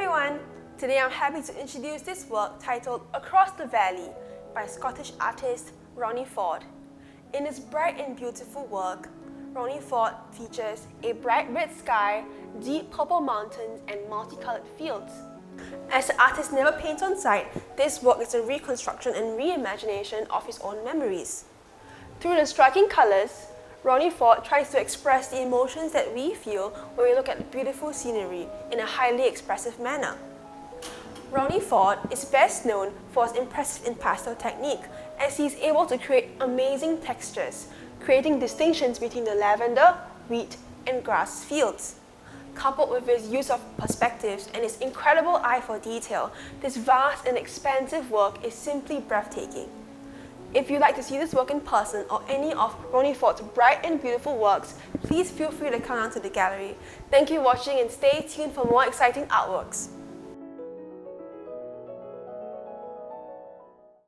everyone! Today I'm happy to introduce this work titled Across the Valley by Scottish artist Ronnie Ford. In this bright and beautiful work, Ronnie Ford features a bright red sky, deep purple mountains and multicolored fields. As the artist never paints on site, this work is a reconstruction and reimagination of his own memories. Through the striking colors, Ronnie Ford tries to express the emotions that we feel when we look at beautiful scenery in a highly expressive manner. Ronnie Ford is best known for his impressive impasto technique, as he is able to create amazing textures, creating distinctions between the lavender, wheat, and grass fields. Coupled with his use of perspectives and his incredible eye for detail, this vast and expansive work is simply breathtaking. If you'd like to see this work in person or any of Ronnie Ford's bright and beautiful works, please feel free to come down to the gallery. Thank you for watching and stay tuned for more exciting artworks.